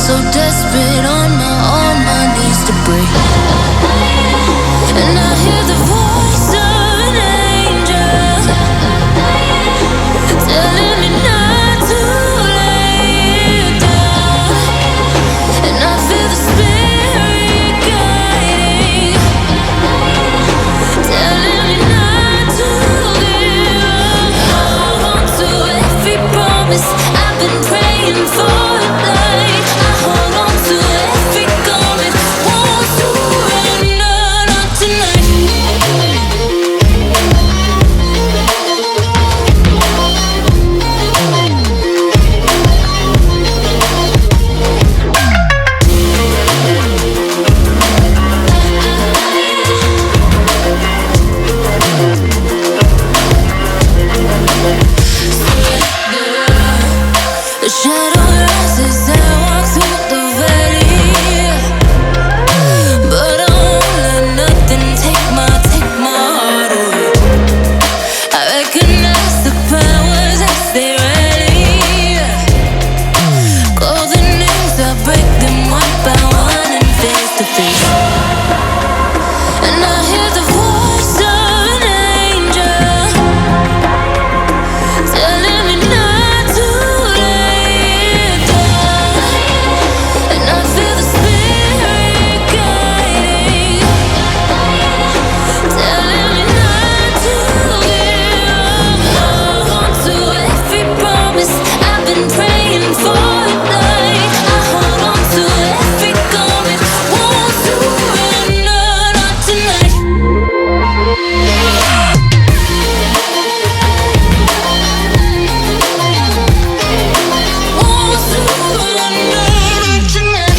so desperate on my knees to break. And I hear the voice of an angel telling me not to lay it down. And I feel the spirit guiding, telling me not to give up. Hold on to every promise I've been praying for at night. I hold on to every garment, won't surrender, not tonight. The shadow rises and I walk through the valley, but I won't let nothing take my heart away. I recognize the powers as they rally. Call the names, I break them one by one and face to face. And I hear the voice of an angel telling me not to lay it down. And I feel the spirit guiding, telling me not to give up. Hold on to every promise I've been praying for at night. I hold on to every garment, won't surrender, not tonight. Won't surrender, not tonight.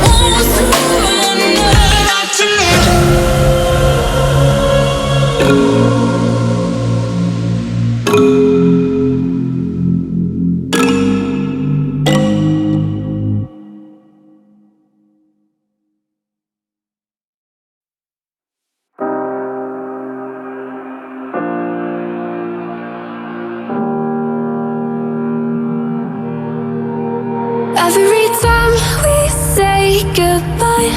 Won't surrender, not tonight. Every time we say goodbye,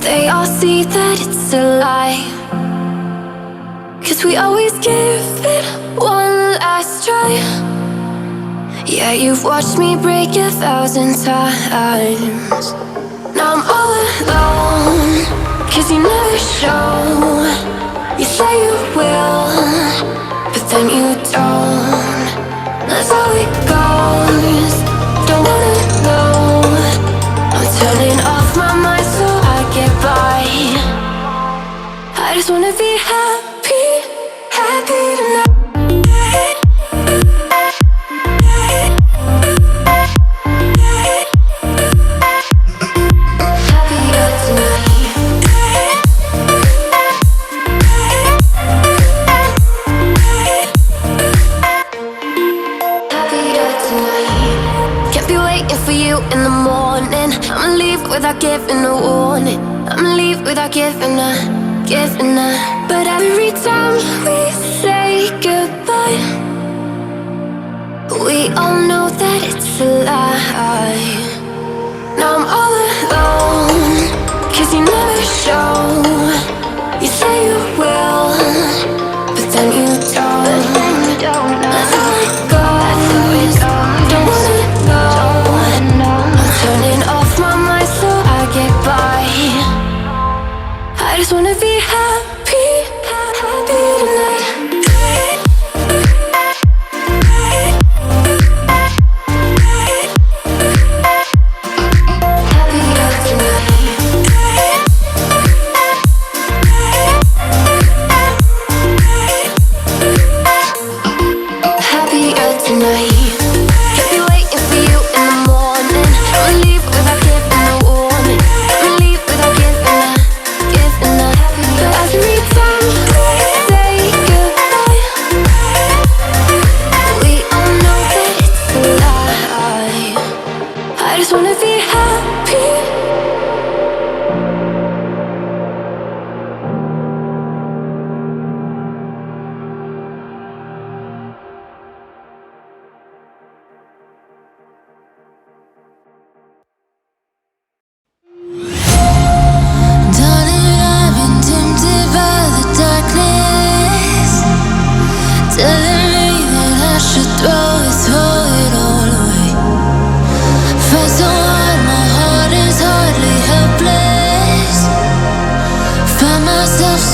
they all see that it's a lie. 'Cause we always give it one last try. Yeah, you've watched me break 1,000 times. Now I'm all alone, 'cause you never show. You say you will, but then you don't. That's how it goes. Don't wanna know. I'm turning off my mind so I get by. I just wanna be happy, happy tonight. Happier tonight. Happier tonight. Can't be waiting for you in the morning. I'ma leave without giving a warning. I'ma leave without giving a. But every time we say goodbye, we all know that it's a lie. Now I'm all alone, 'cause you never show. You say you will, but then you don't. That's how it goes. Don't wanna know. I'm turning off my mind so I get by. I just wanna be happy, happy tonight. Happier tonight.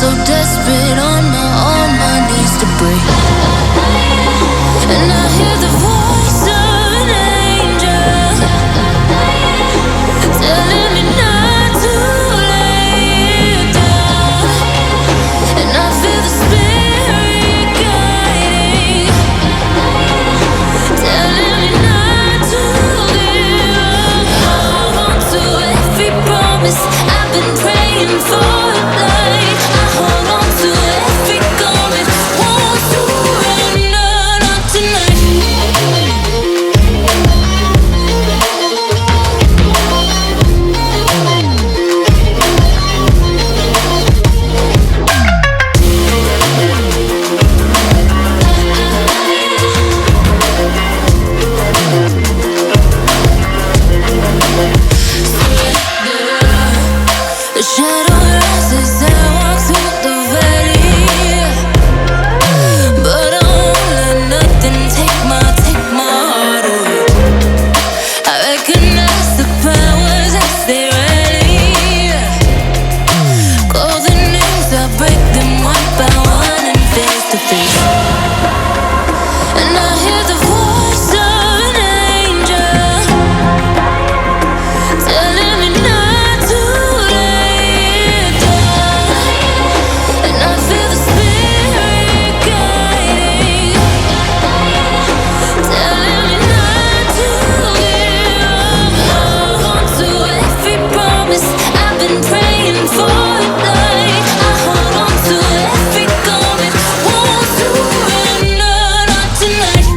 so desperate on my knees to break. And I hear the voice of an angel telling me not to lay it down. And I feel the spirit guiding, telling me not to give up. Hold on to every promise I've been praying for. Like I hold on to every garment, won't surrender, not tonight. The shadow rises and I walk through the valley, but I won't let nothing take my heart away. I recognize the powers as they rally. Call the names, I break them one by one and face to face. And I hear the voice of an angel telling me not to lay it down. And I feel the spirit guiding, telling me not to give up. Hold on to every promise I've been praying for. Like I hold on to every garment, won't surrender, not tonight.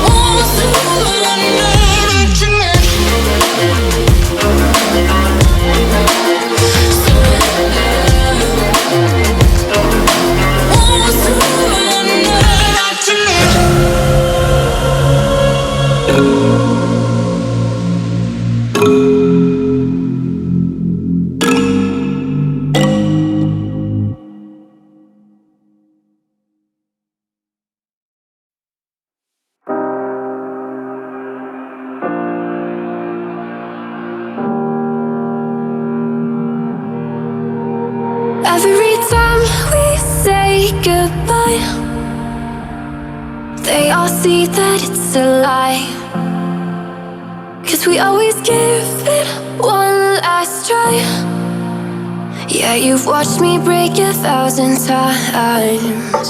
Won't surrender, not tonight. Won't surrender, not tonight. Every time we say goodbye, they all see that it's a lie. 'Cause we always give it one last try. Yeah, you've watched me break 1,000 times.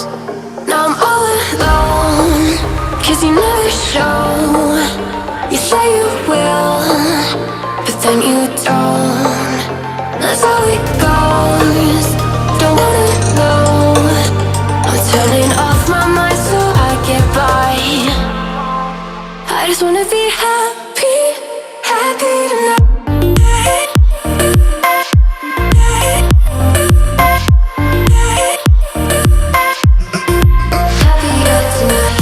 Now I'm all alone, 'cause you never show. You say you will, but then you don't. That's how it goes. Don't wanna know. I'm turning off my mind so I get by. I just wanna be happy, happy tonight. Happier tonight.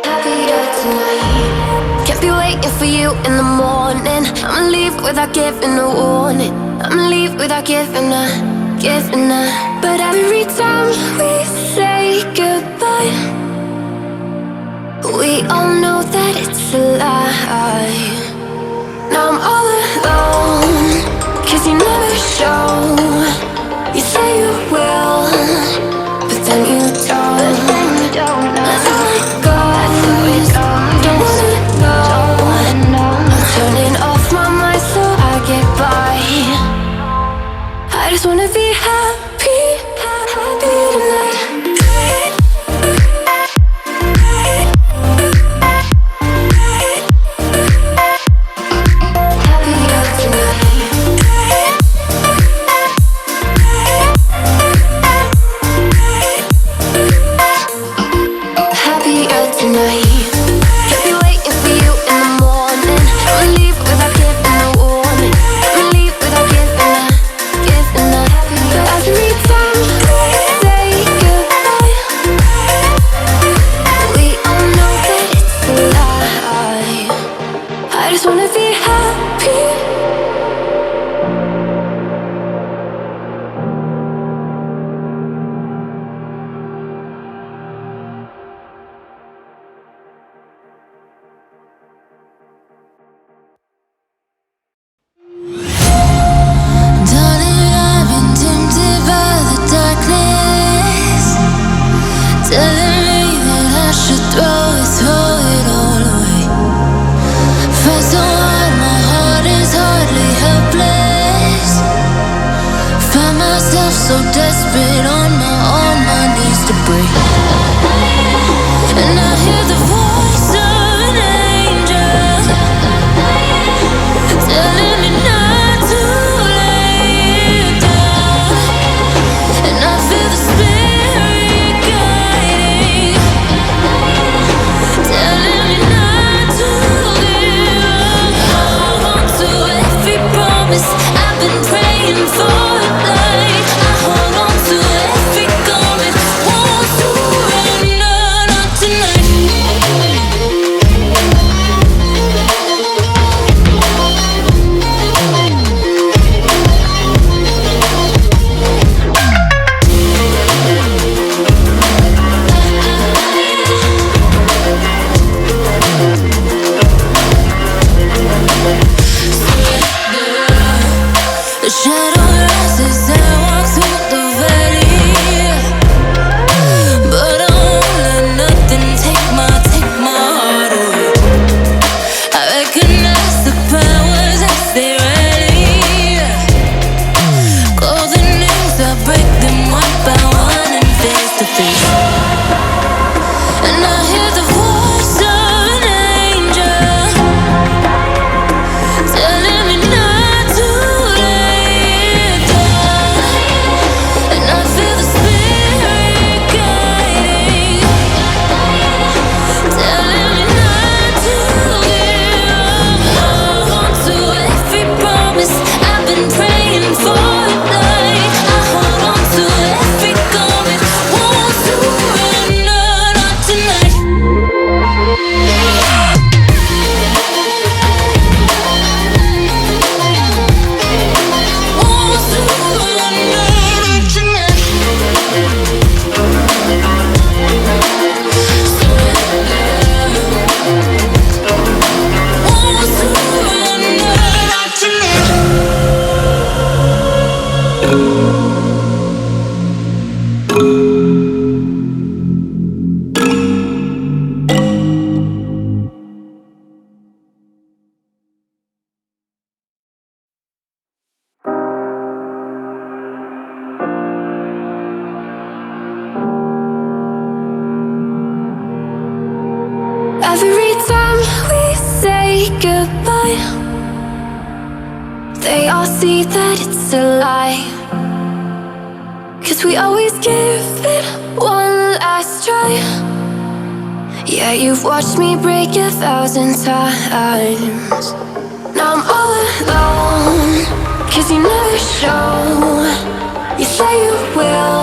Happier tonight. Can't be waiting for you in the morning. I'ma leave without giving a warning. I'ma leave without giving a. But every time we say goodbye, we all know that it's a lie. Now I'm all alone, 'cause you never show. You say you will, but then you don't. That's how it goes. Don't wanna know. I'm turning off my mind so I get by. I just wanna be happy, happy tonight. Happier tonight. Happier tonight. Can't be waiting for you in the morning. I'ma leave without giving a warning. I'ma leave without giving a. But every time we say so desperate on my knees to break. And I hear the voice of an angel telling me not to lay it down. And I feel the spirit guiding, telling me not to give up. Hold on to every promise I've been praying for at night. I hold on to every garment, won't surrender, not tonight. The shadow rises and I walk through the valley, but I won't let nothing take my heart away. I recognize the powers as they rally. Golden names, I break them one by one and face to face. And I hear the voice of an angel telling me not to lay it down. And I feel the spirit guiding, telling me not to give up. Hold on to every promise I've been praying for at night. I hold on to every garment, won't surrender, not tonight. Won't surrender, not tonight. Won't surrender, not tonight. Every time we say goodbye, they all see that it's a lie. 'Cause we always give it one last try. Yeah, you've watched me break 1,000 times. Now I'm all alone, 'cause you never show. You say you will,